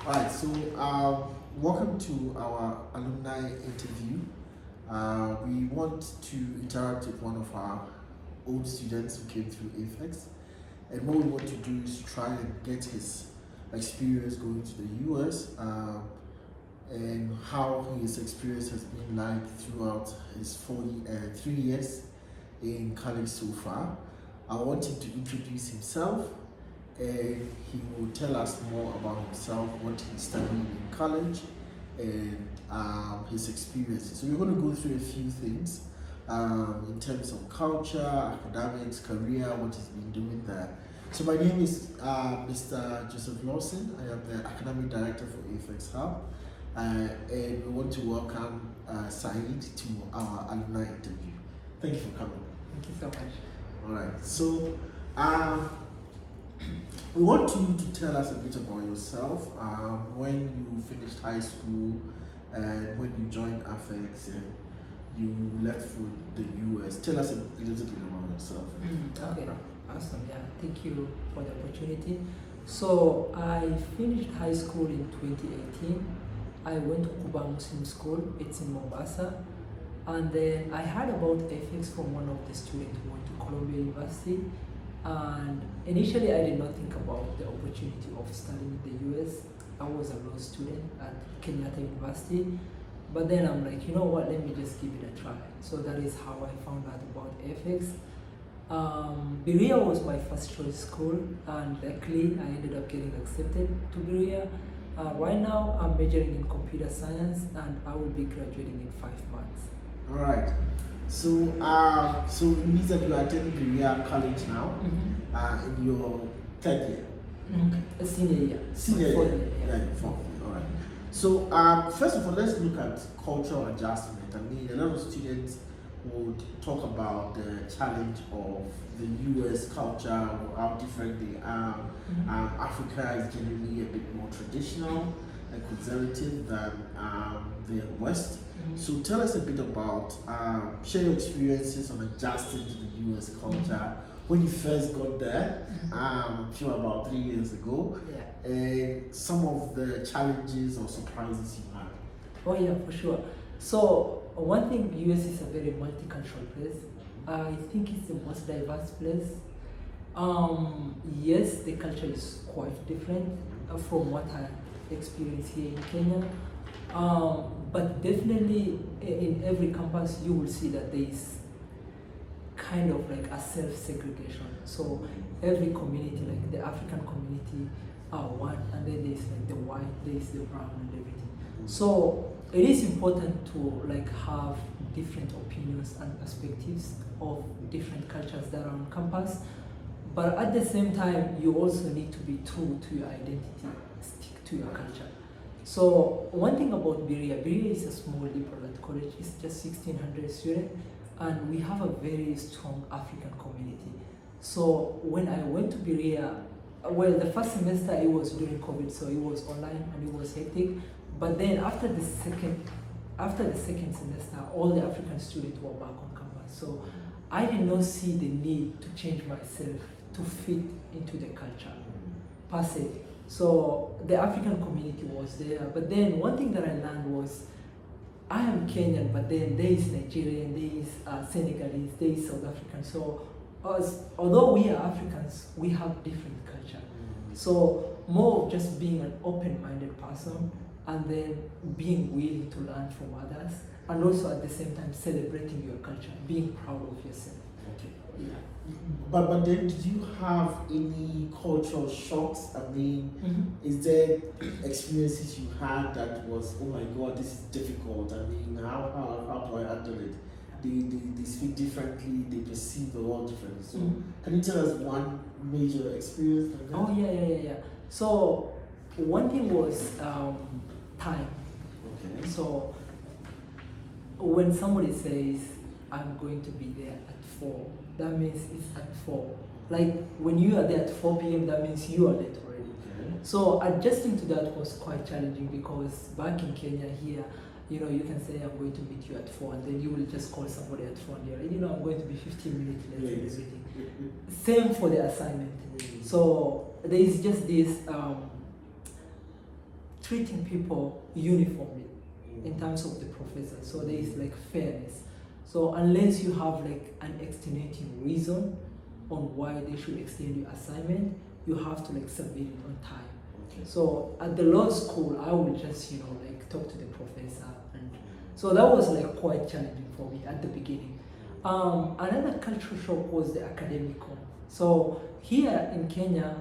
Alright, so welcome to our alumni interview. We want to interact with one of our old students who came through AFEX, and what we want to do is try and get his experience going to the US and how his experience has been like throughout his 3 years in college so far. I want him to introduce himself and he will tell us more about himself, what he studied in college, and his experiences. So we're going to go through a few things in terms of culture, academics, career, what he's been doing there. So my name is Mr. Joseph Lawson. I am the academic director for AFEX Hub, and we want to welcome Said to our alumni interview. Thank you for coming. Thank you so much. All right. So. We want you to tell us a bit about yourself, when you finished high school and when you joined AFEX and you left for the US. Tell us a little bit about yourself. Okay, awesome. Yeah, thank you for the opportunity. So I finished high school in 2018. I went to Qubaa Muslim School. It's in Mombasa. And then I heard about AFEX from one of the students who went to Columbia University. And initially, I did not think about the opportunity of studying in the US. I was a law student at Kenyan University. But then I'm like, you know what, let me just give it a try. So that is how I found out about AFEX. Berea was my first choice school, and luckily I ended up getting accepted to Berea. Right now, I'm majoring in computer science, and I will be graduating in 5 months. All right. So, so it means that you are attending Berea College now, in your third year. A senior year. Senior year. Fourth year. Yeah, fourth year. All right. So, first of all, let's look at cultural adjustment. I mean, a lot of students would talk about the challenge of the US culture, or how different they are. Africa is generally a bit more traditional and conservative than the West. So tell us a bit about, share your experiences on adjusting to the US culture when you first got there, I'm sure about 3 years ago, and some of the challenges or surprises you had. Oh yeah, for sure. So one thing, US is a very multicultural place. I think it's the most diverse place. Yes, the culture is quite different from what I experienced here in Kenya. But definitely in every campus you will see that there is kind of like a self-segregation. So every community, like the African community are one, and then there's like the white, there's the brown and everything. So it is important to like have different opinions and perspectives of different cultures that are on campus. But at the same time, you also need to be true to your identity, stick to your culture. So one thing about Berea is a small liberal arts college. It's just 1,600 students, and we have a very strong African community. So when I went to Berea, well, the first semester it was during COVID, so it was online and it was hectic. But then after the second semester, all the African students were back on campus. So I did not see the need to change myself to fit into the culture per se. So the African community was there, but then one thing that I learned was I am Kenyan, but then there is Nigerian, there is Senegalese, there is South African. So although we are Africans, we have different culture. So more of just being an open-minded person and then being willing to learn from others, and also at the same time celebrating your culture, being proud of yourself. Okay. Yeah. But then, did you have any cultural shocks? I mean, is there experiences you had that was, oh my God, this is difficult? I mean, how do I handle it? They speak differently, they perceive the world differently. So, can you tell us one major experience like that? Oh yeah. So one thing was time. Okay. So when somebody says, I'm going to be there at 4, that means it's at 4. Like when you are there at 4 p.m., that means you are late already. Okay. So adjusting to that was quite challenging, because back in Kenya here, you can say I'm going to meet you at 4, and then you will just call somebody at 4 and they're like, I'm going to be 15 minutes late and everything. Same for the assignment. So there is just this treating people uniformly in terms of the professor. So there is like fairness. So unless you have like an extenuating reason on why they should extend your assignment, you have to like submit it on time. Okay. So at the law school, I would just, like talk to the professor. And so that was like quite challenging for me at the beginning. Another cultural shock was the academic one. So here in Kenya,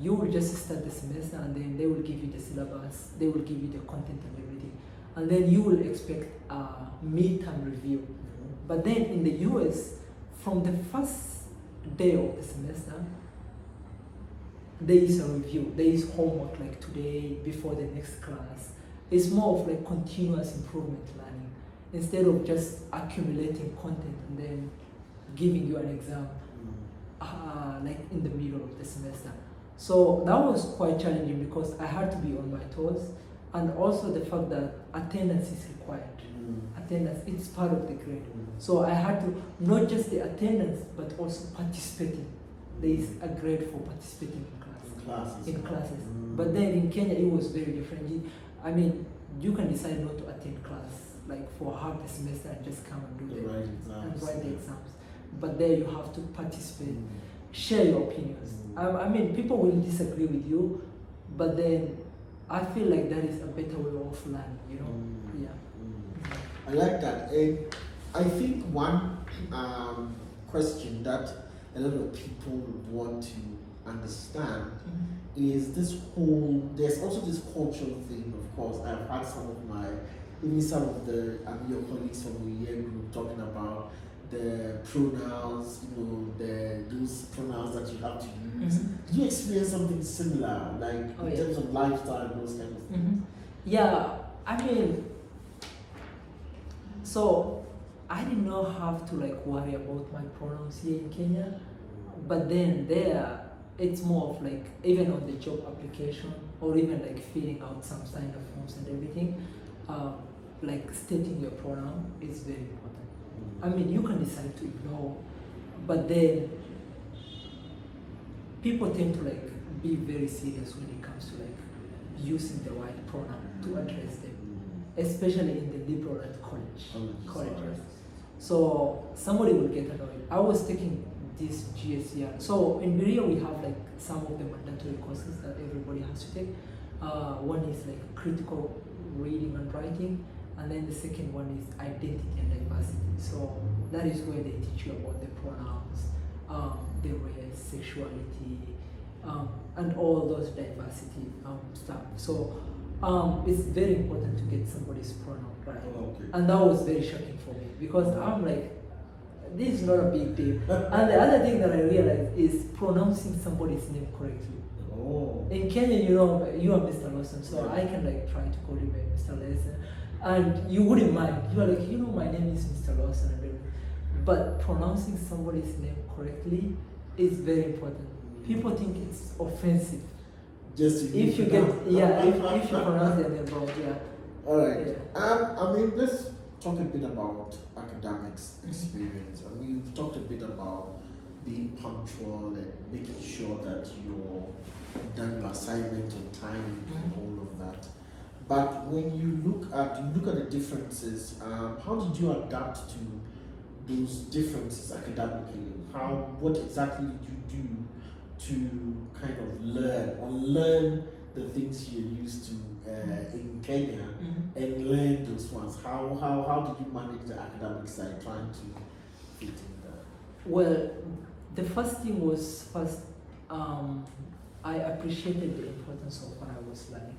you will just start the semester and then they will give you the syllabus, they will give you the content and everything. And then you will expect a midterm review. But then in the US, from the first day of the semester, there is a review, there is homework like today, before the next class. It's more of like continuous improvement learning instead of just accumulating content and then giving you an exam like in the middle of the semester. So that was quite challenging because I had to be on my toes, and also the fact that attendance is required. Attendance, it's part of the grade. So I had to, not just the attendance, but also participating. There is a grade for participating in classes. But then in Kenya, it was very different. You can decide not to attend class, like for half the semester and just come and do write the exams. But there you have to participate, share your opinions. People will disagree with you, but then I feel like that is a better way of learning, Yeah. I like that. I think one question that a lot of people want to understand is this whole, there's also this cultural thing, of course. I've had some of the your colleagues from the year group talking about the pronouns, those pronouns that you have to use. Did you experience something similar, like in terms of lifestyle, those kind of things? Yeah, so I did not have to like worry about my pronouns here in Kenya, but then there, it's more of like, even on the job application or even like filling out some sign of forms and everything, like stating your pronoun is very important. You can decide to ignore, but then people tend to like be very serious when it comes to like using the right pronoun to address them, especially in the liberal and colleges. So somebody will get annoyed. I was taking this GSCR. So in Berea we have like some of the mandatory courses that everybody has to take. One is like critical reading and writing, and then the second one is identity and diversity. So that is where they teach you about the pronouns, the race, sexuality, and all those diversity stuff. So it's very important to get somebody's pronoun right. And that was very shocking for me because I'm like, this is not a big deal. And the other thing that I realized is pronouncing somebody's name correctly. In Kenya, you are Mr. Lawson, so I can like try to call you Mr. Lawson, and you wouldn't mind. You are like, my name is Mr. Lawson, but pronouncing somebody's name correctly is very important. People think it's offensive. Just if you pronounce their name wrong, All right. Yeah. Let's talk a bit about academics experience. You've talked a bit about being punctual and making sure that you're done your assignment on time and all of that. But when you look at the differences, how did you adapt to those differences academically? What exactly did you do to kind of unlearn the things you're used to in Kenya and learn those ones? How did you manage the academic side trying to fit in that? Well, the first thing was I appreciated the importance of what I was learning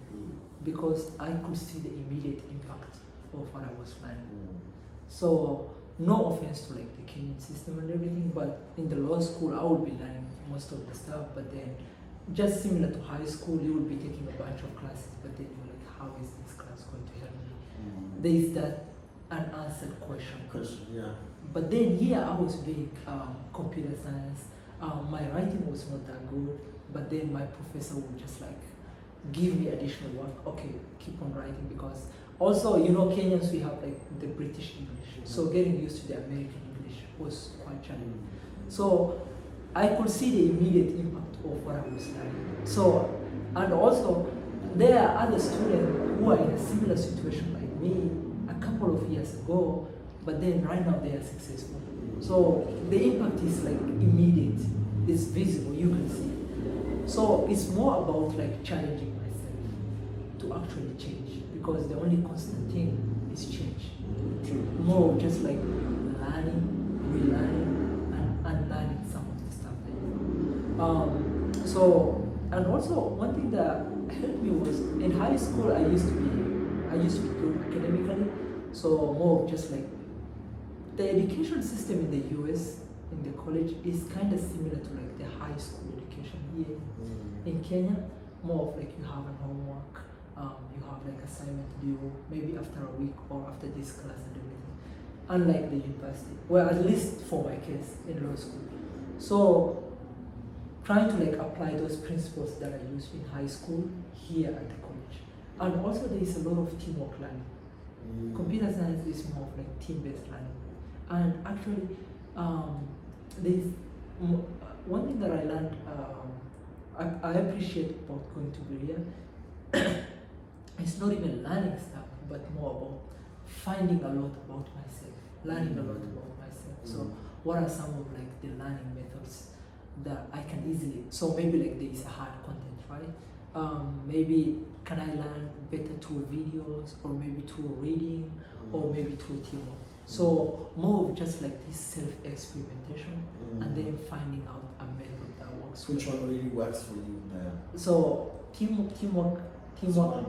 because I could see the immediate impact of what I was learning. So no offense to like the Kenyan system and everything, but in the law school I would be learning most of the stuff, but then just similar to high school, you will be taking a bunch of classes, but then you're like, how is this class going to help me? There is that unanswered question. But then here I was doing computer science. My writing was not that good, but then my professor would just like give me additional work. Okay, keep on writing, because also, Kenyans, we have like the British English. So getting used to the American English was quite challenging. So I could see the immediate impact of what I was learning. So, and also there are other students who are in a similar situation like me a couple of years ago, but then right now they are successful. So the impact is like immediate, it's visible, you can see it. So it's more about like challenging myself to actually change, because the only constant thing is change. More of just like learning, relearning, and unlearning some of the stuff there. And also one thing that helped me was in high school I used to be good academically, so more of just like the education system in the US, in the college, is kind of similar to like the high school education here in Kenya. More of like you have an homework, you have like assignment due maybe after a week or after this class and everything. Unlike the university, well, at least for my case in law school. So trying to like apply those principles that I used in high school here at the college. And also there is a lot of teamwork learning. Computer science is more of like team-based learning. And actually, there's one thing that I learned, I appreciate about going to Berea. It's not even learning stuff, but more about finding a lot about myself, learning a lot about myself. So what are some of like the learning methods that I can easily, so maybe like there is a hard content, right? Maybe can I learn better through videos, or maybe through reading, or maybe through teamwork. So more of just like this self-experimentation, and then finding out a method that works. Which one really works for you there? So teamwork,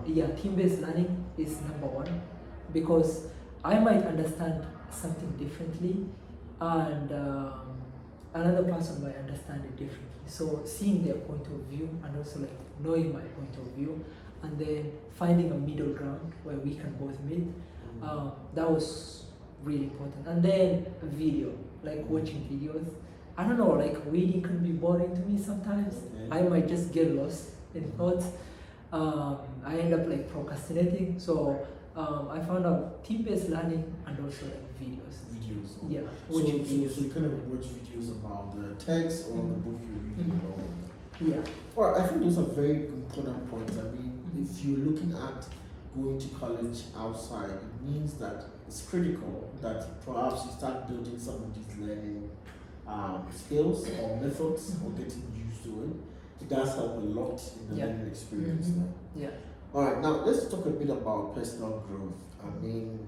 yeah, team-based learning is number one, because I might understand something differently, and another person might understand it differently. So seeing their point of view, and also like knowing my point of view, and then finding a middle ground where we can both meet, that was really important. And then video, like watching videos. I don't know, like reading can be boring to me sometimes. I might just get lost in thoughts. I end up like procrastinating. So I found out team-based learning and also like videos. Yeah. So you kind of watch videos about the text or the book you're reading. Yeah. Well, I think those are very important points. I mean, if you're looking at going to college outside, it means that it's critical that perhaps you start building some of these learning skills or methods or getting used to it. It does help a lot in the learning experience. Yeah. All right, now let's talk a bit about personal growth. I mean,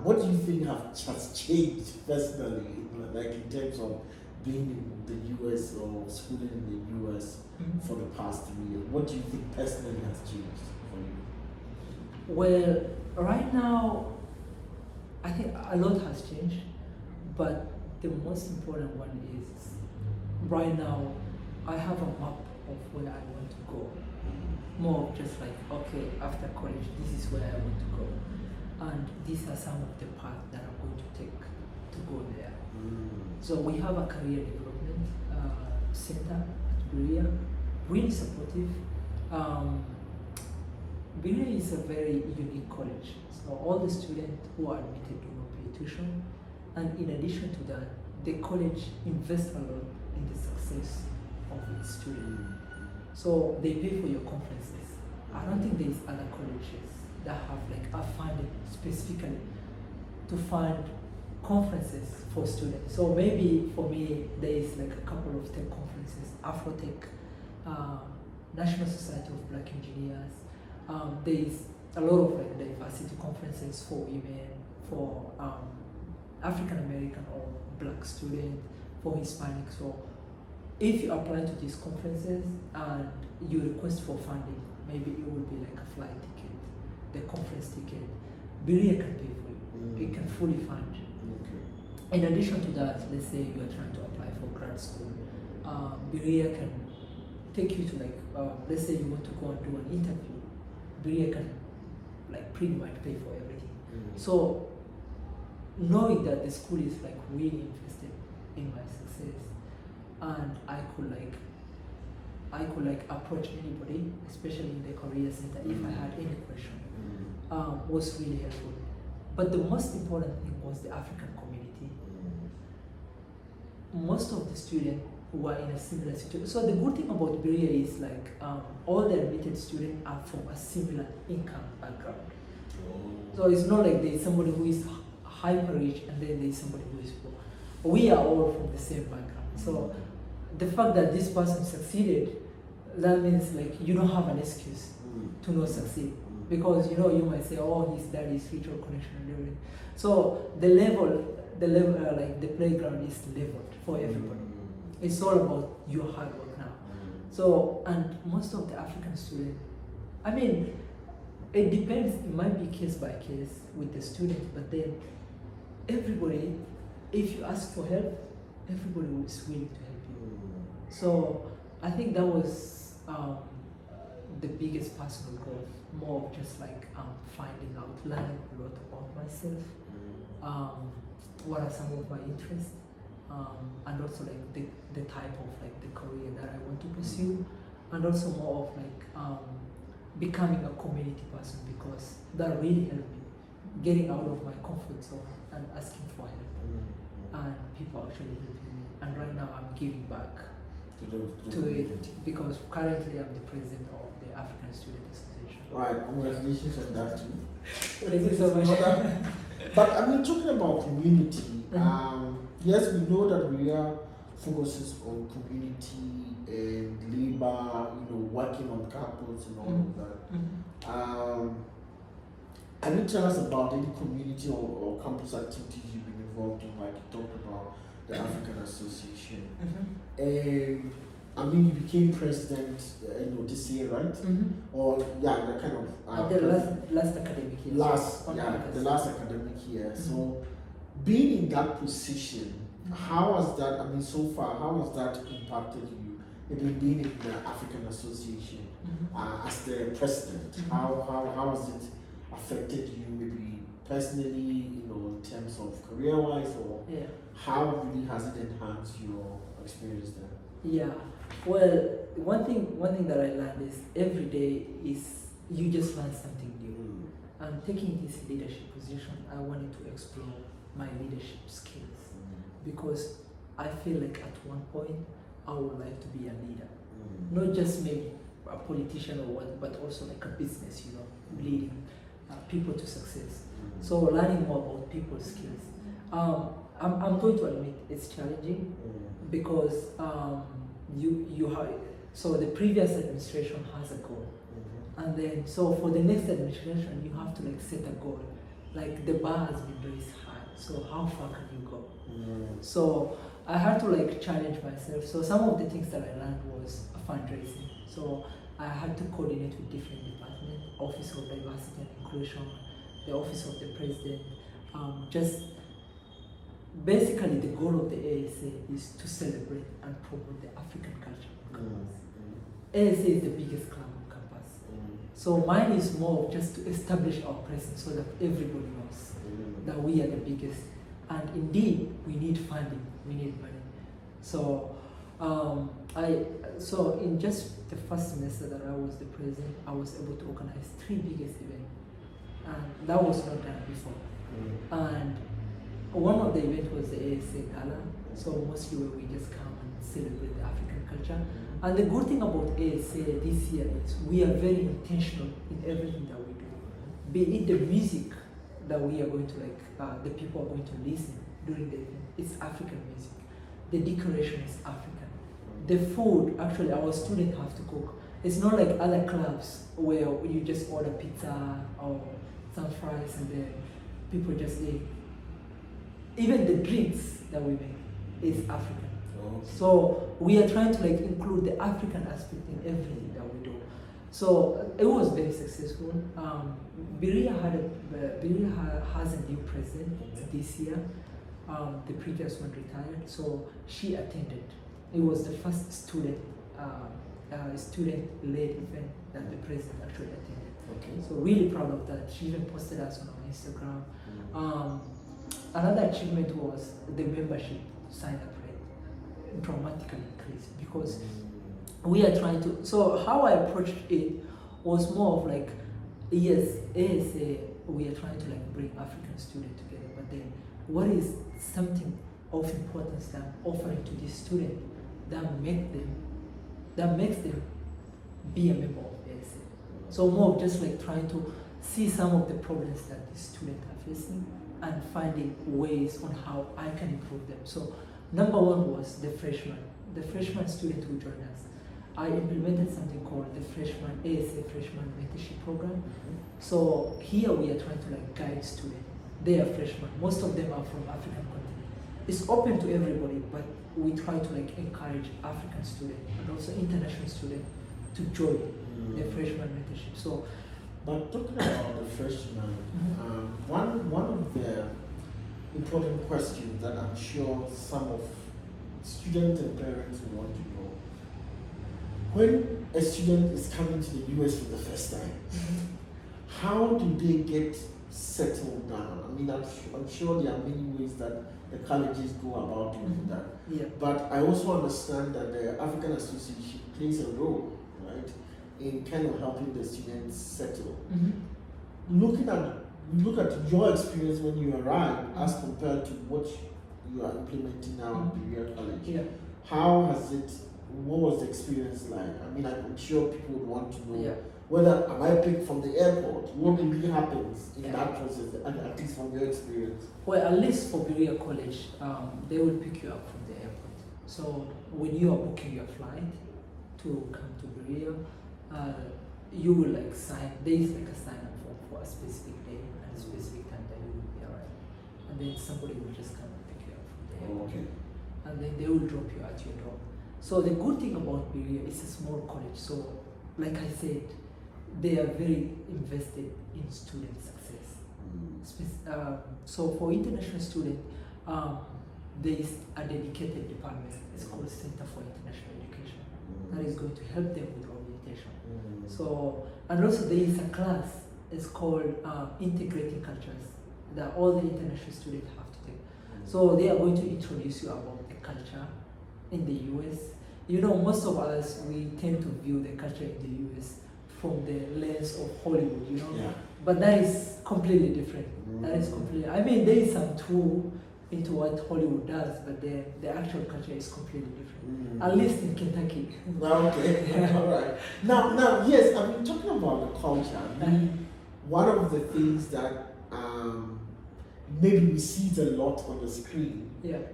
what do you think has changed personally, like in terms of being in the US or schooling in the US for the past 3 years? What do you think personally has changed for you? Well, right now, I think a lot has changed, but the most important one is right now I have a map of where I want to go. More of just like, okay, after college, this is where I want to go. And these are some of the paths that I'm going to take to go there. So we have a career development center at Berea, really supportive. Berea is a very unique college. So all the students who are admitted do not pay tuition. And in addition to that, the college invests a lot in the success of its students. So they pay for your conferences. I don't think there's other colleges that have like a funding specifically to fund conferences for students. So maybe for me, there is like a couple of tech conferences, Afrotech, National Society of Black Engineers. There is a lot of like diversity conferences for women, for African American or Black students, for Hispanic. So if you apply to these conferences and you request for funding, maybe it will be like a flight ticket, the conference ticket. Berea can pay for you. It can fully fund. Okay. In addition to that, let's say you are trying to apply for grad school, Berea can take you to like, let's say you want to go and do an interview. Berea can like pretty much pay for everything. So knowing that the school is like really invested in my success, and I could like approach anybody, especially in the career center, if I had any question, was really helpful. But the most important thing was the African community. Most of the students who are in a similar situation. So the good thing about Berea is like all the admitted students are from a similar income background. So it's not like there's somebody who is hyper rich and then there's somebody who is poor. We are all from the same background. So the fact that this person succeeded, that means like you don't have an excuse to not succeed. Because you know, you might say, oh, his dad is rich or connection and everything. So the level like the playground is leveled for everybody. It's all about your hard work now. So, and most of the African students, I mean, it depends, it might be case by case with the student, but then everybody, if you ask for help, everybody is willing to help you. So I think that was the biggest personal growth, more of just like finding out, learning a lot about myself, what are some of my interests, and also like the type of like the career that I want to pursue, and also more of like becoming a community person, because that really helped me getting out of my comfort zone and asking for help, and people actually helping me, and right now I'm giving back to it, because currently I'm the president of the African Student Association. Right, congratulations on that too. Thank you so much. But I mean, talking about community, yes, we know that Berea focuses on community and labor, working on campus and all of that. Can you tell us about any community or campus activities you've been involved in, like you talked about the African Association? And I mean, you became president, this year, right? Or that kind of. The last academic year. The last academic year. So, being in that position, how has that? I mean, so far, how has that impacted you? Even being in the African Association as the president, how has it affected you, maybe personally, in terms of career-wise, or how really has it enhanced your experience there? Yeah, well, one thing that I learned is every day is you just learn something new. And taking this leadership position, I wanted to explore my leadership skills, because I feel like at one point I would like to be a leader, not just maybe a politician or what, but also like a business, leading people to success. So learning more about people skills. I'm going to admit it's challenging, because you have, so the previous administration has a goal, and then so for the next administration you have to like set a goal, like the bar has been raised high, so how far can you go? So I had to like challenge myself. So some of the things that I learned was fundraising. So I had to coordinate with different departments, Office of Diversity and Inclusion, the Office of the President. Just basically the goal of the ASA is to celebrate and promote the African culture on campus. ASA is the biggest club on campus. So mine is more just to establish our presence so that everybody knows that we are the biggest. And indeed, we need funding, we need money. So so in just the first semester that I was the president, I was able to organize 3 biggest events, and that was not done before. And one of the events was the ASA Gala, so mostly where we just come and celebrate the African culture. And the good thing about ASA this year is we are very intentional in everything that we do. Be it the music that we are going to the people are going to listen during the event, it's African music. The decoration is African. The food, actually our students have to cook. It's not like other clubs where you just order pizza or some fries and then people just eat. Even the drinks that we make is African. So we are trying to include the African aspect in everything that we do. So it was very successful. Berea has a new president this year. The previous one retired, so she attended. It was the first student-led event that the president actually attended. So really proud of that. She even posted us on our Instagram. Another achievement was the membership sign-up rate dramatically increased, because we are trying to. So how I approached it was more of yes, ASA, we are trying to bring African students together, but then what is something of importance that I'm offering to this student that makes them be a member of ASA. So more of just like trying to see some of the problems that the students are facing and finding ways on how I can improve them. So number one was the freshman student who joined us. I implemented something called the ASA freshman mentorship program. So here we are trying to like guide students. They are freshmen. Most of them are from African continent. It's open to everybody, but we try to like encourage African students and also international students to join the freshman mentorship. So, but talking about the freshman, one of the important questions that I'm sure some of students and parents will want to know: when a student is coming to the US for the first time, how do they get settled down? I mean, I'm sure there are many ways that the colleges go about doing that. Yeah. But I also understand that the African Association plays a role, right, in kind of helping the students settle. Look at your experience when you arrived as compared to what you are implementing now at Berea College. Yeah. How has it? What was the experience like? I mean, I'm sure people would want to know. Yeah. Whether am I picked from the airport? What really happens in that process, and at least from your experience? Well, at least for Berea College, they will pick you up from the airport. So when you are booking your flight to come to Berea, you will like sign. There is like a sign up form for a specific day and a specific time that you will be arriving, and then somebody will just come and pick you up from the airport. Okay. And then they will drop you at your door. So the good thing about Berea is a small college. So, like I said, they are very invested in student success. So for international students, there is a dedicated department. It's called Center for International Education. That is going to help them with orientation. So, and also there is a class. It's called Integrating Cultures that all the international students have to take. So they are going to introduce you about the culture in the US. You know, most of us, we tend to view the culture in the US from the lens of Hollywood, you know. Yeah. But that is completely different. That is completely, I mean, there is some tool into what Hollywood does, but the actual culture is completely different. At least in Kentucky. Okay, all right. Now, yes, I mean, talking about the culture, I mean, one of the things that maybe we see it a lot on the screen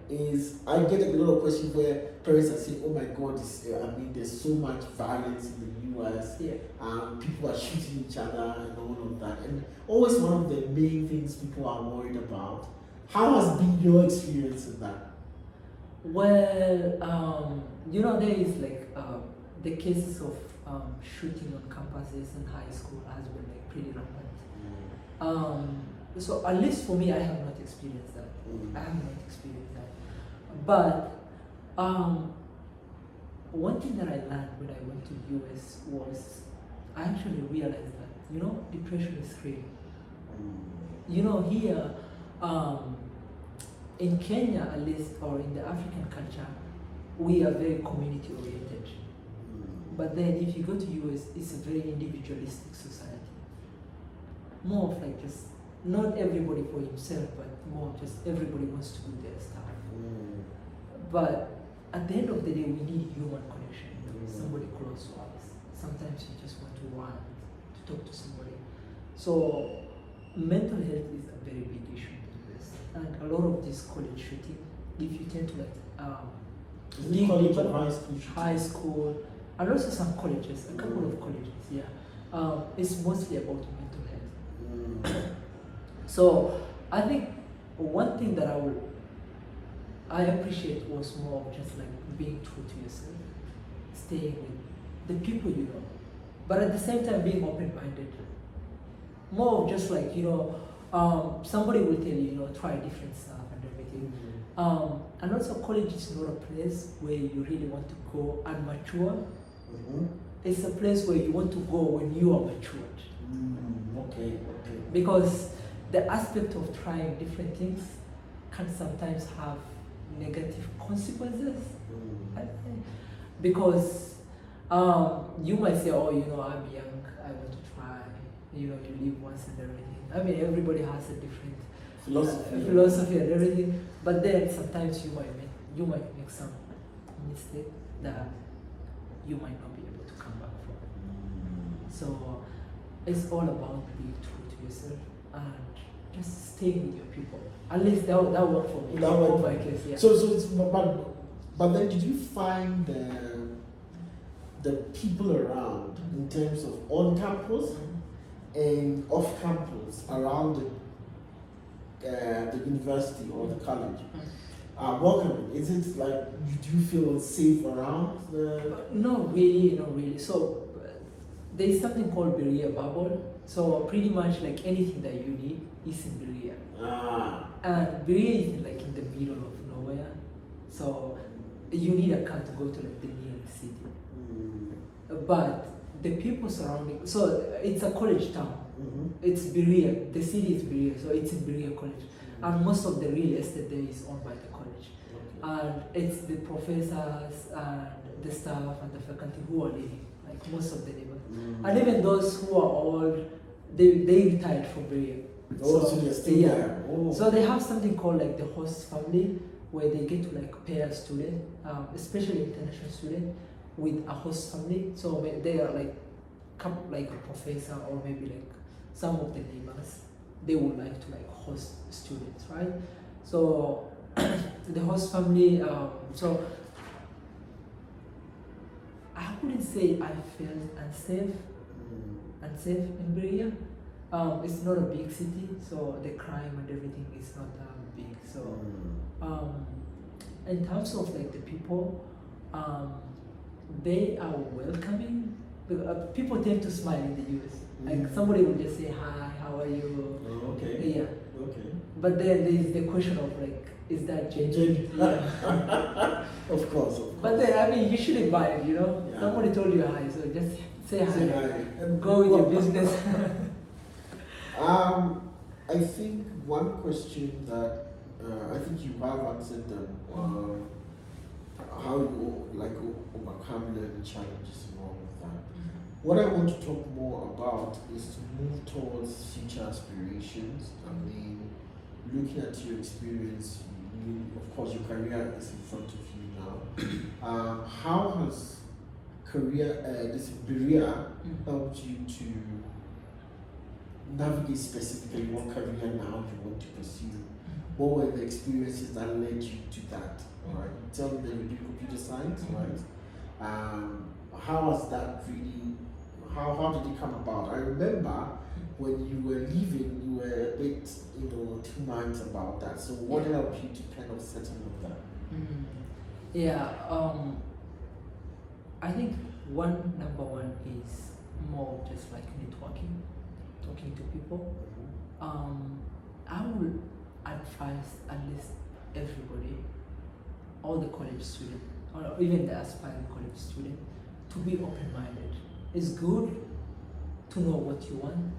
is I get a lot of questions where parents are saying, "Oh my God, I mean, there's so much violence in the US. People are shooting each other and all of that." And always one of the main things people are worried about. How has been your experience in that? Well, you know, there is like the cases of shooting on campuses in high school has been like pretty rampant. So at least for me, I have not experienced that. I have not experienced that. But one thing that I learned when I went to US was I actually realized that, you know, depression is real. You know, here in Kenya at least, or in the African culture, we are very community oriented. But then if you go to US, it's a very individualistic society. More of like just not everybody for himself, but more just everybody wants to do their stuff. But at the end of the day, we need human connection, somebody close to us. Sometimes you just want to run, to talk to somebody. So mental health is a very big issue in the US. And a lot of this college shooting, if you tend to like high school, and also some colleges, a couple of colleges, it's mostly about mental health. So I think one thing that I appreciate was more of just like being true to yourself, staying with the people you know, but at the same time being open-minded. More of just like, you know, somebody will tell you, you know, try different stuff and everything. And also college is not a place where you really want to go and mature. It's a place where you want to go when you are matured. Okay. Because the aspect of trying different things can sometimes have negative consequences. Because you might say, oh, you know, I'm young, I want to try. You know, you live once and everything. I mean, everybody has a different philosophy and everything. But then sometimes you might make some mistake. that you might not be able to come back from. So it's all about being true to yourself and just staying with your people. At least that worked for me. That worked for my case, yeah. So it's, but then did you find the people around in terms of on campus and off campus around the university or the college welcoming? Is it like, do you feel safe around the? Not really. So there's something called Berea bubble. So pretty much like anything that you need is in Berea. And Berea is like in the middle of nowhere. So you need a car to go to like the nearest city. But the people surrounding, so it's a college town. It's Berea. The city is Berea, so it's in Berea College. And most of the real estate there is owned by the college. And it's the professors and the staff and the faculty who are living, like most of the neighbors. And even those who are old, they retired from Berea. So they're still there. So they have something called like the host family, where they get to like pair a student, especially international student, with a host family. So they are like a professor or maybe like some of the neighbors. They would like to like host students, right? So the host family. So I wouldn't say I felt unsafe in Berea. It's not a big city, so the crime and everything is not that big. So in terms of like the people, they are welcoming. People tend to smile in the US. Like somebody will just say hi, how are you? Okay. Yeah. Okay. But then there is the question of like, is that genuine? Yeah. Of course. But then I mean, you shouldn't mind, you know. Yeah. Somebody told you hi, so just say hi. Say hi. And go with your business. I think one question that I think you have answered them. How you like overcome learning challenges and all of that. What I want to talk more about is to move towards future aspirations. I mean, looking at your experience, of course, your career is in front of you now. How has this Berea helped you to navigate specifically what career now you want to pursue? What were the experiences that led you to that? All right, tell me that you did computer science, right? How has that really? How did it come about? I remember when you were leaving, you were a bit, 2 months about that. So what helped you to kind of settle with that? Yeah, I think number one is more just like networking, talking to people. I would advise at least everybody, all the college students, or even the aspiring college student, to be open-minded. It's good to know what you want,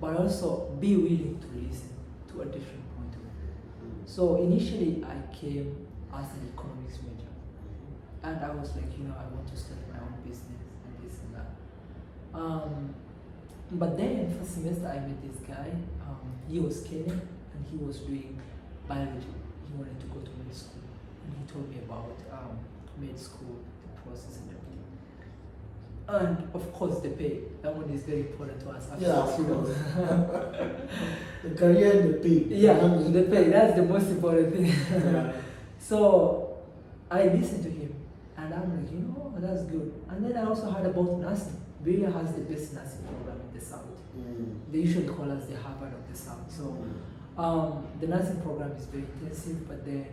but also be willing to listen to a different point of view. So initially I came as an economics major, and I was like, I want to start my own business and this and that. But then in first semester I met this guy. He was Kenyan and he was doing biology. He wanted to go to med school, and he told me about med school, the process and everything. And of course the pay. That one is very important to us. The career and the pay. Yeah, the pay. That's the most important thing. So I listened to him, and I'm like, that's good. And then I also heard about nursing. Berea has the best nursing program in the south. They usually call us the Harvard of the South. So the nursing program is very intensive, but then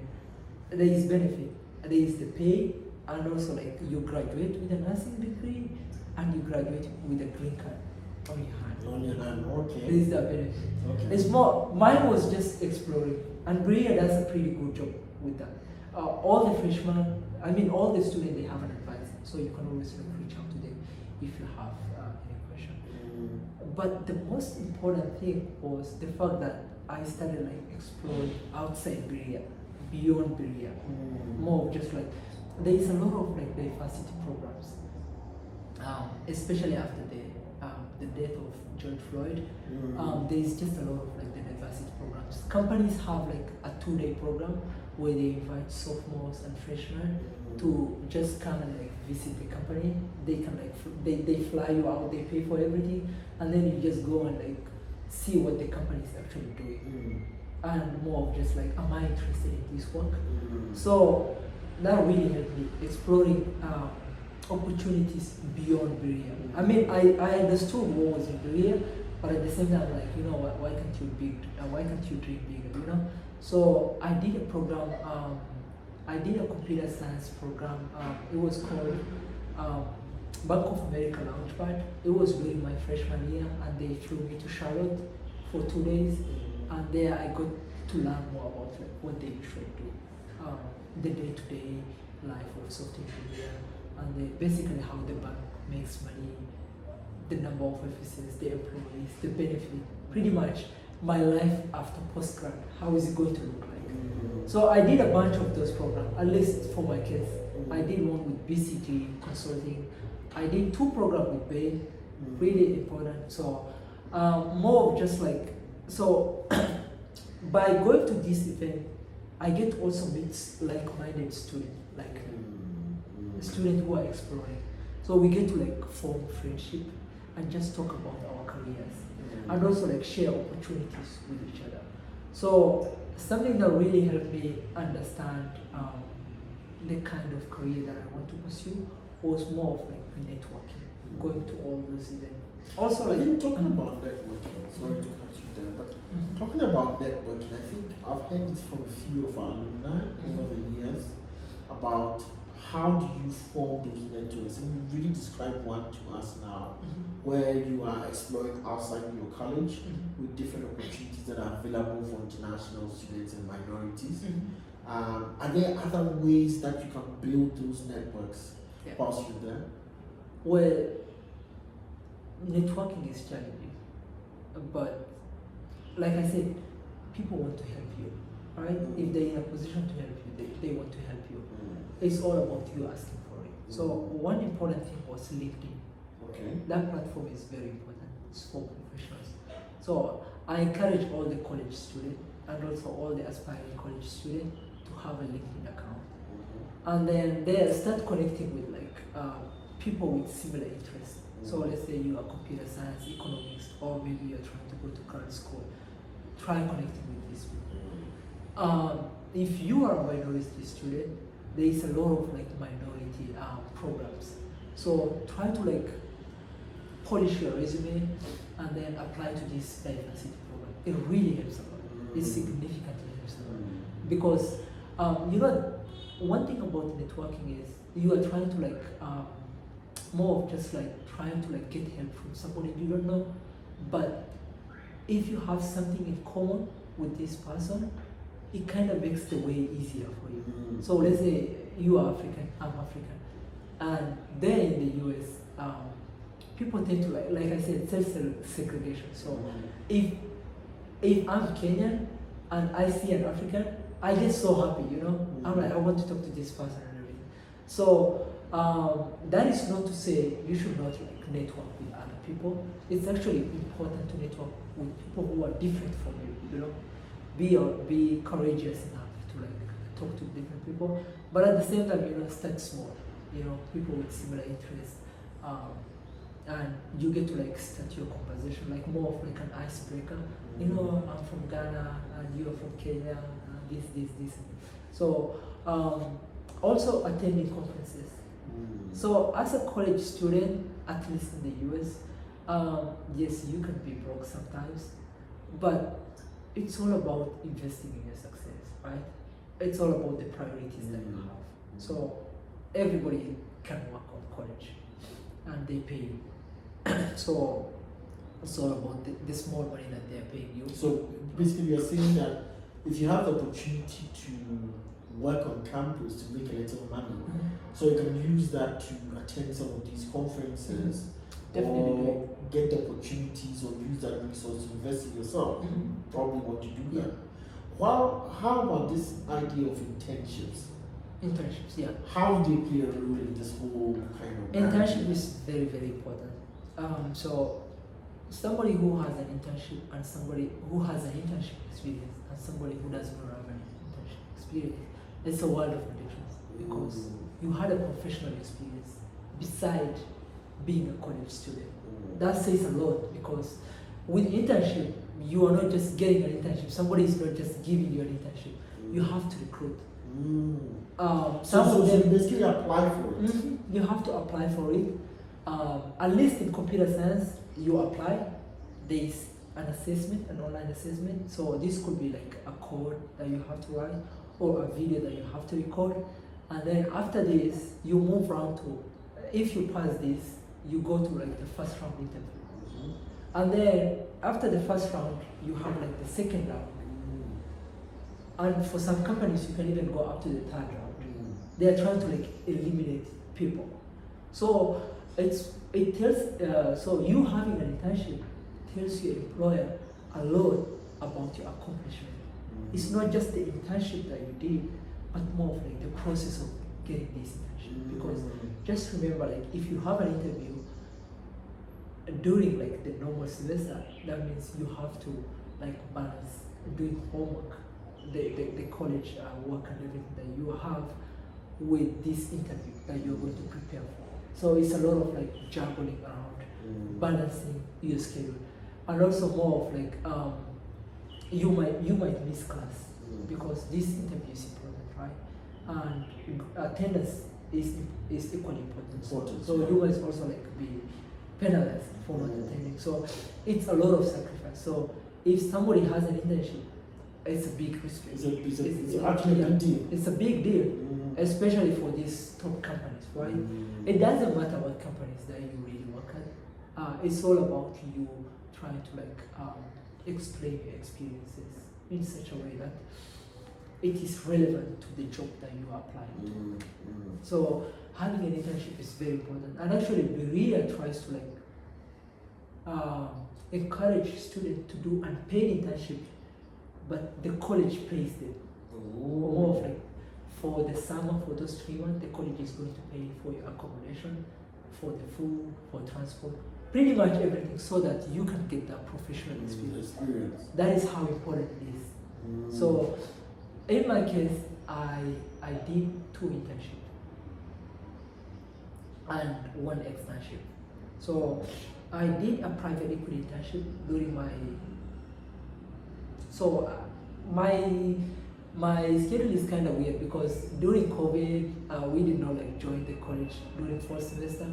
there is benefit. There is the pay, and also like you graduate with a nursing degree, and you graduate with a green card on your hand. On your hand, okay. There is that benefit. Okay. It's more. Mine was just exploring, and Berea does a pretty good job with that. All the freshmen, all the students, they have an advisor, so you can always reach out to them if you have any question. But the most important thing was the fact that I started exploring outside Berea, beyond Berea, more of just there is a lot of diversity programs, especially after the death of George Floyd. There is just a lot of the diversity programs. Companies have a 2-day program where they invite sophomores and freshmen to just come and like visit the company. They can like they fly you out, they pay for everything, and then you just go and like see what the company is actually doing, and more of just like, am I interested in this work? So that really helped me exploring opportunities beyond Berea. I mean, I understood what was in Berea, but at the same time, like, you know, why can't you dream bigger, you know? So I did a program, I did a computer science program. It was called Bank of America Launchpad. It was during my freshman year, and they flew me to Charlotte for 2 days, and there I got to learn more about like what they usually do, the day-to-day life of software engineer, and basically how the bank makes money, the number of offices, the employees, the benefit, pretty much my life after postgrad. How is it going to look like? So I did a bunch of those programs, at least for my case. I did one with BCG consulting. I did 2 programs with Bain, really important. So more of just like, so by going to this event, I get to also meet like-minded students, like students who are exploring. So we get to like form friendship and just talk about our careers, and also like share opportunities with each other. So something that really helped me understand the kind of career that I want to pursue was more of like networking, going to all those events. Also, I like didn't talk about networking. Sorry to cut you there, but talking about networking, I think I've heard it from a few of our alumni over the years about how do you form those networks, and you really described one to us now, where you are exploring outside your college with different opportunities that are available for international students and minorities. Are there other ways that you can build those networks whilst you're there? Well, networking is challenging, but like I said, people want to help you, right? If they're in a position to help you, they want to help you. It's all about you asking for it. So one important thing was LinkedIn. Okay. That platform is very important. It's for professionals. So I encourage all the college students and also all the aspiring college students to have a LinkedIn account. And then they start connecting with like people with similar interests. So let's say you are computer science, economics, or maybe you're trying to go to grad school. Try connecting with these people. If you are a minority student, there is a lot of like minority programs. So try to like polish your resume and then apply to this diversity program. It really helps a lot. It significantly helps a lot. Because you know, one thing about networking is you are trying to like more of just like trying to like get help from somebody you don't know. But if you have something in common with this person, it kind of makes the way easier for you. So let's say you are African, I'm African, and there in the US, people tend to like I said, self-segregation. So if I'm Kenyan and I see an African, I get so happy, you know. I'm like, I want to talk to this person and everything. So that is not to say you should not like network with other people. It's actually important to network with people who are different from you, you know. Be courageous enough to like talk to different people, but at the same time, you know, start small. You know, people with similar interests, and you get to like start your conversation like more of like an icebreaker. You know, I'm from Ghana and you are from Kenya. This. So also attending conferences. So as a college student, at least in the US, yes, you can be broke sometimes, but it's all about investing in your success, right? It's all about the priorities that you have. So everybody can work on college and they pay you. So it's all about the small money that they're paying you. So basically you're saying that if you have the opportunity to work on campus to make a little money, so you can use that to attend some of these conferences, Definitely or get the opportunities, or use that resource to invest in yourself. Probably what you do that. Well, how about this idea of internships? Internships, yeah. How do they play a role in this whole kind of Internship is very, very important. So somebody who has an internship and somebody who has an internship experience and somebody who does not have an internship experience, it's a world of difference because you had a professional experience beside being a college student. That says a lot because with internship, you are not just getting an internship. Somebody is not just giving you an internship. You have to recruit. So you basically apply for it. You have to apply for it. At least in computer science, you apply. There is an assessment, an online assessment. So this could be like a code that you have to write or a video that you have to record. And then after this, you move round to, if you pass this, you go to like the first round interview. And then after the first round, you have like the second round. And for some companies, you can even go up to the third round. They are trying to like eliminate people. So it tells, so you having an internship tells your employer a lot about your accomplishment. It's not just the internship that you did, but more of like the process of getting this internship. Because just remember, like if you have an interview during like the normal semester, that means you have to like balance doing homework, the college work and everything that you have with this interview that you're going to prepare for. So it's a lot of like juggling around, balancing your schedule, and also more of like you might miss class because this interview is important, right? And attendance is equally important. So you guys also like be penalized for not attending. So it's a lot of sacrifice. So if somebody has an internship, it's a big risk. It's actually a big deal. It's a big deal, especially for these top companies, right? It doesn't matter what companies that you really work at. It's all about you trying to like explain your experiences in such a way that it is relevant to the job that you are applying to. So having an internship is very important. And actually, Berea tries to like encourage students to do unpaid internship, but the college pays them. More of like for the summer, for those 3 months, the college is going to pay for your accommodation, for the food, for transport, pretty much everything, so that you can get that professional experience. That is how important it is. So in my case, I did 2 internships and 1 externship. So I did a private equity internship during my, so my schedule is kind of weird because during COVID, we did not like join the college during fall semester.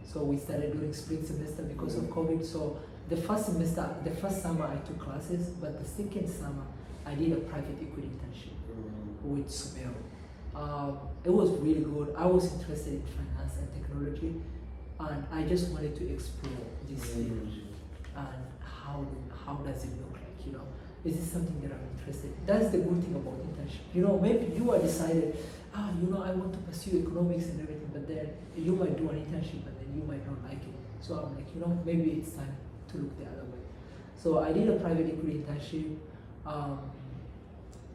So we started during spring semester because of COVID. So the first summer I took classes, but the second summer I did a private equity internship with Sumero. It was really good. I was interested in finance and technology, and I just wanted to explore this field and how does it look like, you know? Is this something that I'm interested in? That's the good thing about internship. You know, maybe you are decided, you know, I want to pursue economics and everything, but then you might do an internship and then you might not like it. So I'm like, you know, maybe it's time to look the other way. So I did a private equity internship,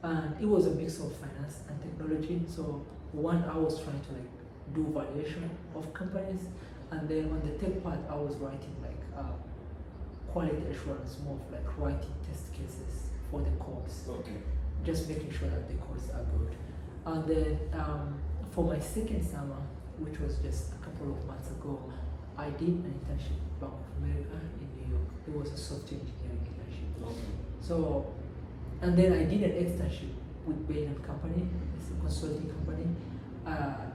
and it was a mix of finance and technology. So one, I was trying to like do valuation of companies, and then on the tech part, I was writing like quality assurance, more of like writing test cases for the course. Just making sure that the courses are good. And then for my second summer, which was just a couple of months ago, I did an internship in Bank of America in New York. It was a software engineering internship. So, and then I did an externship with Bain & Company, it's a consulting company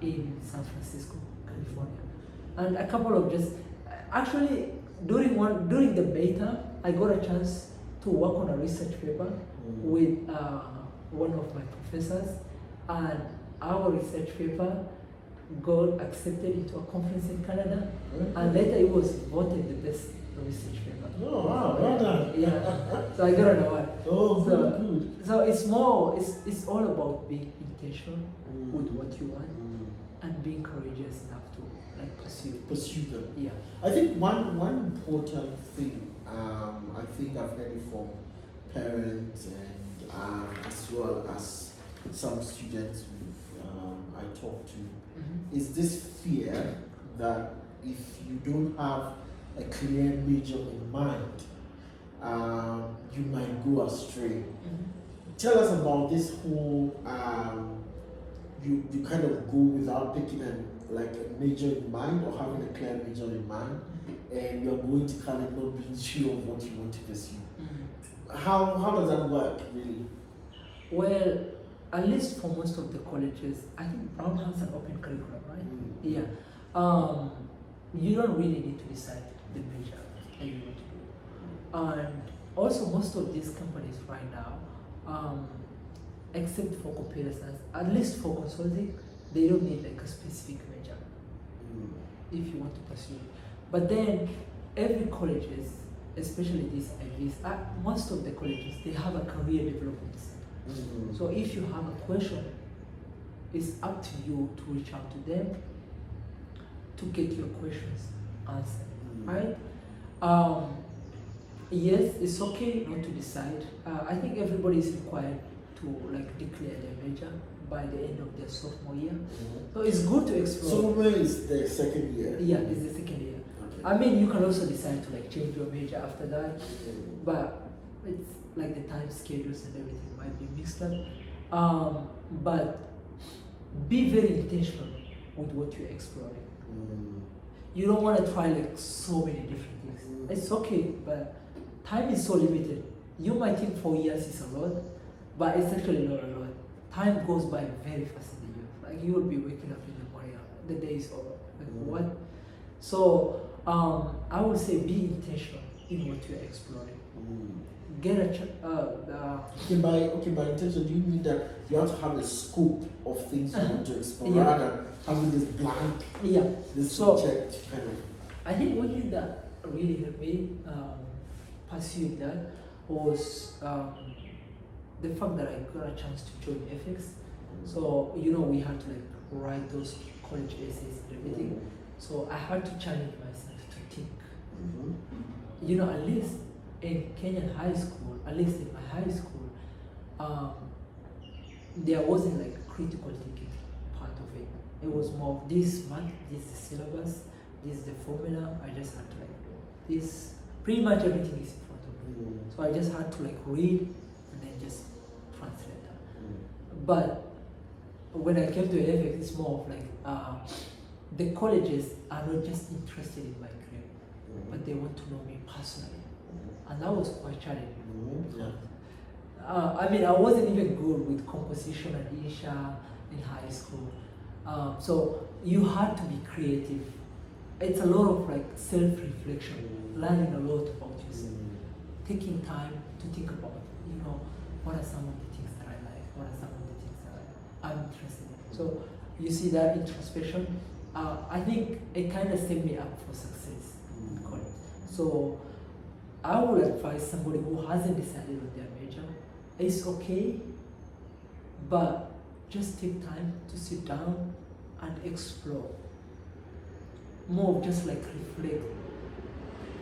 in San Francisco, California. And a couple of just, actually during the beta, I got a chance to work on a research paper with one of my professors, and our research paper got accepted into a conference in Canada, and later it was voted the best research paper. Oh wow, well done. Yeah, so I got an award. Oh, good. So it's all about being intentional with what you want and being courageous enough to like pursue them. Yeah. I think one important thing, I think I've heard it from parents and as well as some students I talk to, is this fear that if you don't have a clear major in mind, you might go astray. Tell us about this whole you kind of go without picking like a major in mind or having a clear major in mind, and you're going to college not being sure of what you want to pursue. How does that work really? Well, at least for most of the colleges, I think Brown has an open curriculum, right? Yeah. You don't really need to decide the major that you want to do. And also most of these companies right now, except for computer science, at least for consulting, they don't need like a specific major if you want to pursue it. But then every colleges, especially these IVs, most of the colleges, they have a career development center. So if you have a question, it's up to you to reach out to them to get your questions answered, right? Yes, it's okay not to decide. I think everybody is required to like declare their major by the end of their sophomore year. So it's good to explore. Sophomore is the second year? Yeah, it's the second year. Okay. I mean, you can also decide to like change your major after that, but it's like the time schedules and everything might be mixed up. But be very intentional with what you're exploring. You don't want to try like so many different things. It's okay, but time is so limited. You might think 4 years is a lot, but it's actually not a lot. Time goes by very fast in the year. Like you will be waking up in the morning, the day is over. Like what? So I would say be intentional in what you're exploring. Get a by intention, do you mean that you have to have a scope of things you want to explore rather than having this blank, this subject kind of? I think one thing that really helped me pursue that was the fact that I got a chance to join AFEX. So we had to like write those college essays and everything. So I had to challenge myself to think. At least in Kenyan high school, at least in my high school, there wasn't like critical thinking part of it. It was more of this math, this is the syllabus, this is the formula. I just had to like do this. Pretty much everything is in front of me. So I just had to like read and then just translate that. But when I came to AFEX, it's more of like the colleges are not just interested in my career, but they want to know me personally. And that was quite challenging. I mean, I wasn't even good with composition and Isha in high school. So you had to be creative. It's a lot of like self-reflection, learning a lot about yourself, taking time to think about, what are some of the things that I like, what are some of the things that I'm interested in. So you see that introspection, I think it kind of set me up for success in college. So I would advise somebody who hasn't decided on their major, it's okay, but just take time to sit down and explore. More of just like reflect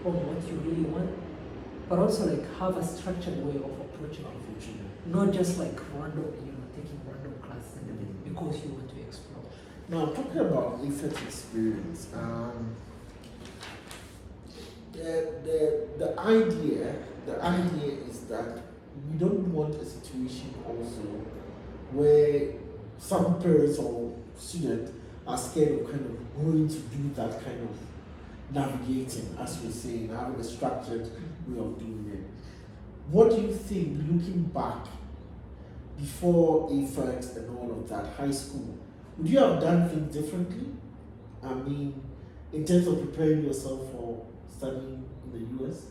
on what you really want, but also like have a structured way of approaching it. Not just like random, taking random classes and everything because you want to explore. Now, talking about AFEX experience, the idea is that we don't want a situation also where some parents or students are scared of kind of going to do that kind of navigating, as you're saying, having a structured way of doing it. What do you think, looking back, before AFEX and all of that, high school, would you have done things differently? I mean, in terms of preparing yourself for studying in the US?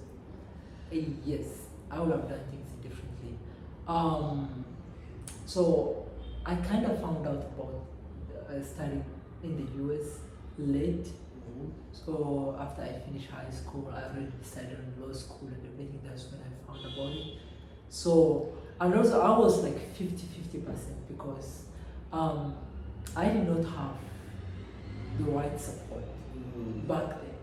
Yes, I would have done things differently. So I kind of found out about studying in the US late. So after I finished high school, I already decided on law school and everything. That's when I found about it. So, and also I was like 50% because I did not have the right support back then,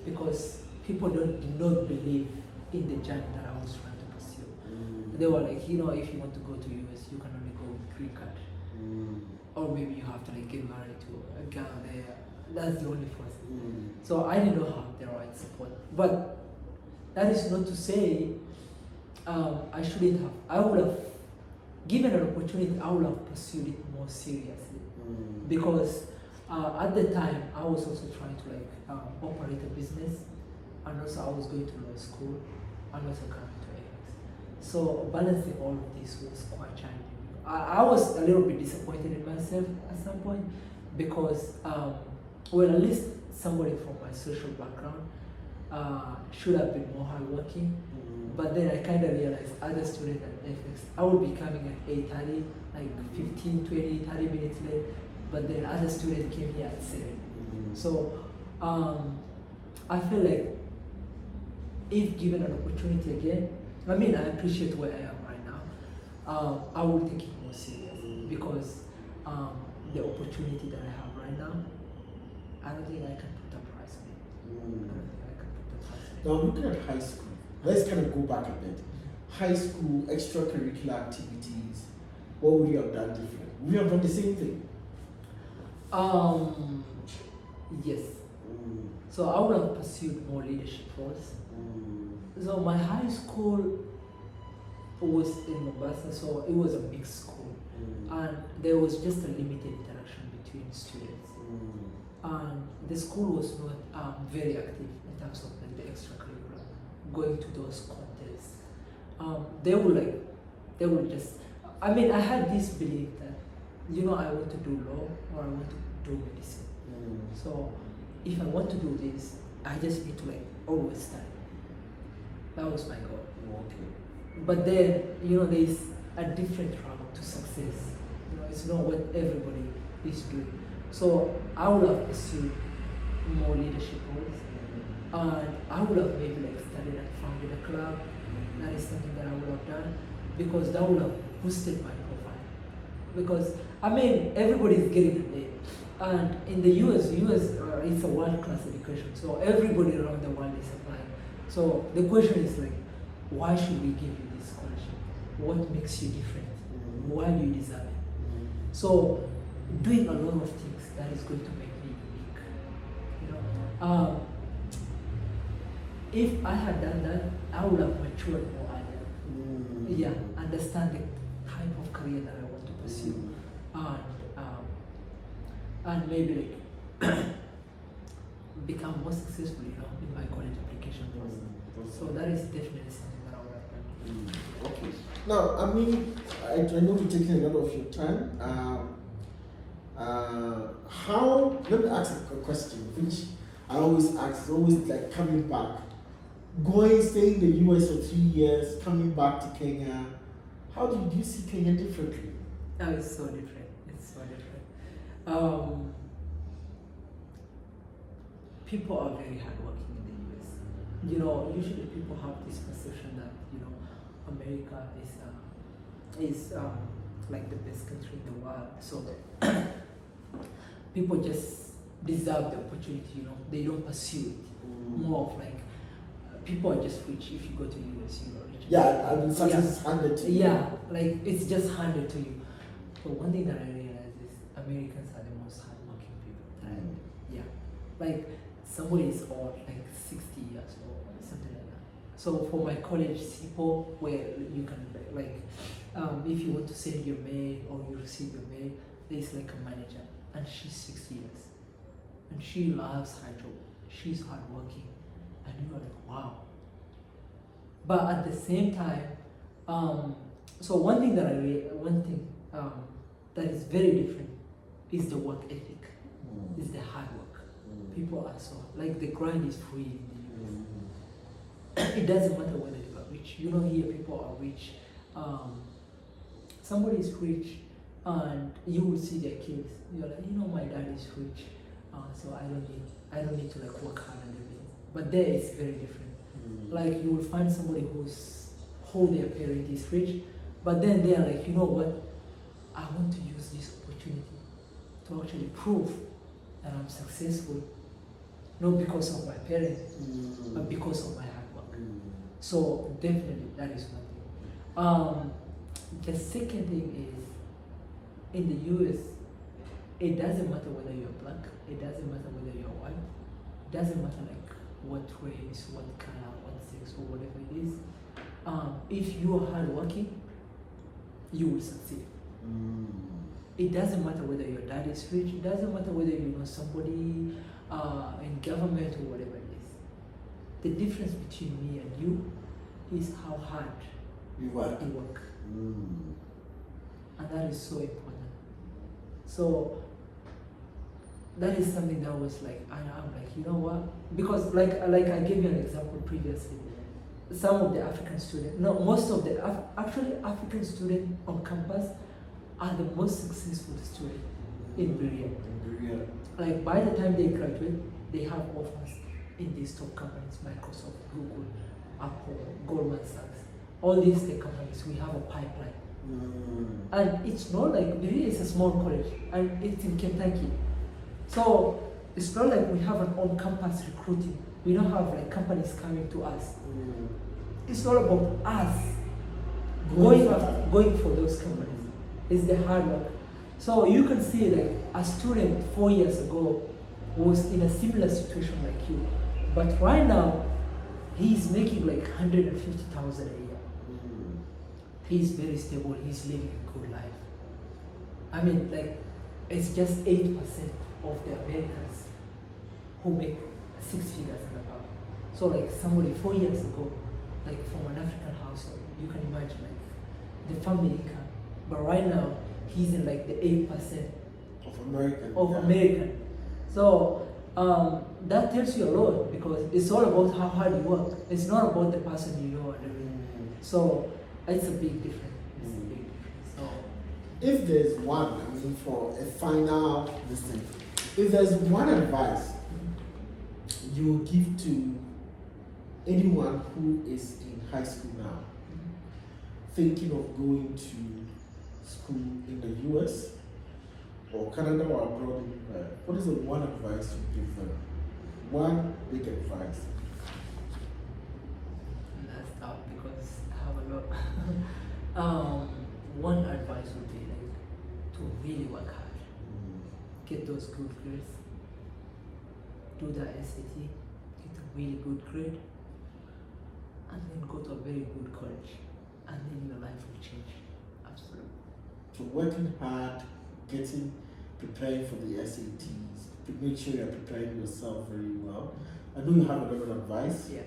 because people did not believe in the journey that I was trying to pursue. They were like, if you want to go to US, you can only go with green card. Or maybe you have to like get married to a girl there. That's the only process. So I did not have the right support. But that is not to say I shouldn't have. I would have given an opportunity, I would have pursued it more seriously because at the time I was also trying to operate a business, and also I was going to law school and also coming to AFEX. So balancing all of this was quite challenging. I was a little bit disappointed in myself at some point because, well, at least somebody from my social background should have been more hardworking. But then I kind of realized other students at AFEX, I would be coming at 8:30, like 15, 20, 30 minutes late, but then other students came here at 7. So I feel like if given an opportunity again, I mean, I appreciate where I am right now. I will take it more serious because the opportunity that I have right now, I don't think I can put a price on it. I don't think I can put a price on it. Now, looking at high school, let's kind of go back a bit. High school, extracurricular activities, what would you have done different? Would you have done the same thing? Yes. So I would have pursued more leadership roles. So my high school was in Mombasa, so it was a mixed school, and there was just a limited interaction between students. And the school was not very active in terms of like the extracurricular, going to those contests. They would just, I mean, I had this belief that, I want to do law or I want to do medicine. So if I want to do this, I just need to always study. That was my goal. Okay. But then, there is a different route to success. It's not what everybody is doing. So I would have pursued more leadership roles, and I would have maybe studied and founded a club. That is something that I would have done because that would have boosted my profile. Because I mean, everybody is getting a name, and in the US, it's a world-class education. So everybody around the world is applying. So the question is why should we give you this scholarship? What makes you different? Why do you deserve it? So doing a lot of things that is going to make me unique. If I had done that, I would have matured more earlier. Yeah, understand the type of career that I want to pursue, and maybe become more successful, in my college application process. So that is definitely something that I would have done. Okay. Now, I mean, I know we're taking a lot of your time. Let me ask a question, which I always ask, it's always coming back. Staying in the US for 3 years, coming back to Kenya. How do you see Kenya differently? Oh, it's so different. It's so different. People are very hardworking in the US. Usually people have this perception that America is like the best country in the world. So people just deserve the opportunity. They don't pursue it. More of people are just rich. If you go to US, you are rich. Yeah, I mean, success is handed to you. Yeah, it's just handed to you. But one thing that I realize is Americans are the most hardworking people. Yeah, somebody is old, 60 years old, or something like that. So for my college people, where you can if you want to send your mail or you receive your mail, there's a manager, and she's 60 years, and she loves her job. She's hardworking, and you are wow. But at the same time, so one thing that that is very different is the work ethic, is the hard work. People are so the grind is free in the US. It doesn't matter whether you are rich. Here people are rich. Somebody is rich, and you will see their kids. You're my dad is rich, so I don't need to work hard and everything. But there it's very different. You will find somebody who their parent is rich, but then they are you know what? I want to use this opportunity to actually prove that I'm successful, not because of my parents, but because of my hard work. So definitely that is one thing. The second thing is, in the US, it doesn't matter whether you're black, it doesn't matter whether you're white, it doesn't matter what race, what color, what sex, or whatever it is. If you are hardworking, you will succeed. It doesn't matter whether your dad is rich, it doesn't matter whether you know somebody in government or whatever it is. The difference between me and you is how hard You work. you work. And that is so important. So that is something that was like, I'm like, you know what? Because like I gave you an example previously. Some of the African students, no, most of the actually African students on campus are the most successful students in Berea. Like by the time they graduate, they have offers in these top companies, Microsoft, Google, Apple, Goldman Sachs. All these tech companies, we have a pipeline. And it's not like, Berea is a small college and it's in Kentucky. So it's not like we have an on-campus recruiting. We don't have like companies coming to us. It's all about us going for those companies. It's the hard work. So you can see like a student 4 years ago was in a similar situation like you. But right now, he's making like 150,000 a year. He's very stable, he's living a good life. I mean, like, it's just 8% of the Americans who make 6 figures and above. So like somebody 4 years ago, like from an African household, you can imagine like the family income. But right now, he's in like the 8% of American. So that tells you a lot because it's all about how hard you work. It's not about the person you know and everything. So it's a big difference. It's a big difference. So if there's one, I mean, for a final thing, if there's one advice you will give to anyone who is in high school now, thinking of going to school in the US or Canada or abroad, what is the one advice you give them? One big advice. that's tough because I have a lot. One advice would be like to really work hard, get those good grades, do the SAT, get a really good grade, and then go to a very good college, and then your life will change. Absolutely. So working hard, preparing for the SATs, to make sure you're preparing yourself very well. I know you have a lot of advice. Yeah.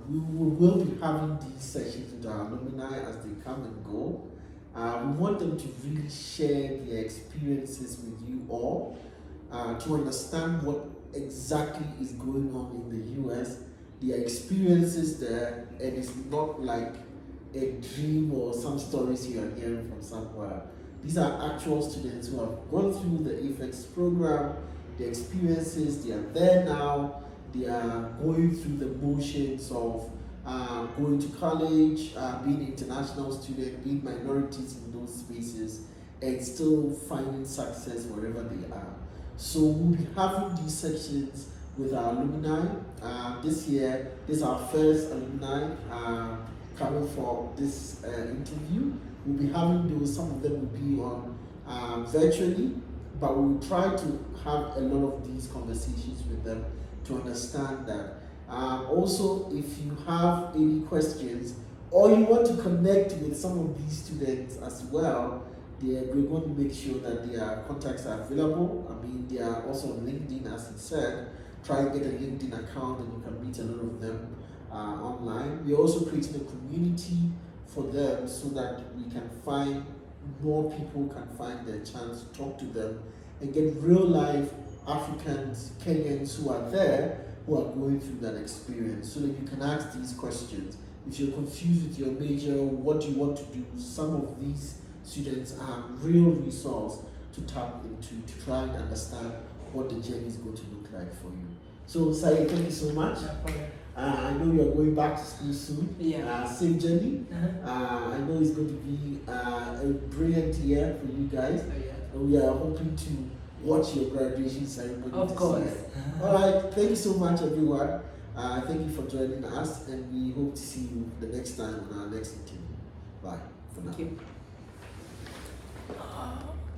We will be having these sessions with our alumni as they come and go. We want them to really share their experiences with you all, to understand what exactly is going on in the US, their experiences there, and it's not like a dream or some stories you are hearing from somewhere. These are actual students who have gone through the AFEX program, their experiences, they are there now, they are going through the motions of going to college, being international students, being minorities in those spaces, and still finding success wherever they are. So we'll be having these sessions with our alumni. This year, this is our first alumni coming for this interview. We'll be having those, some of them will be on virtually, but we'll try to have a lot of these conversations with them to understand that. Also, if you have any questions or you want to connect with some of these students as well, we're going to make sure that their contacts are available. I mean, they are also on LinkedIn, as he said. Try and get a LinkedIn account and you can meet a lot of them online. We're also creating a community for them so that we can find more people can find their chance to talk to them and get real life Africans, Kenyans who are there, who are going through that experience, so that you can ask these questions. If you're confused with your major, what do you want to do? Some of these students are real resource to tap into to try and understand what the journey is going to look like for you. So, Said, thank you so much. I know you're going back to school soon. Yeah. Same journey. I know it's going to be a brilliant year for you guys. Oh, yeah. And we are hoping to watch your graduation ceremony. Of course. Year. All right. Thank you so much, everyone. Thank you for joining us, and we hope to see you the next time on our next interview. Bye for now. Thank you.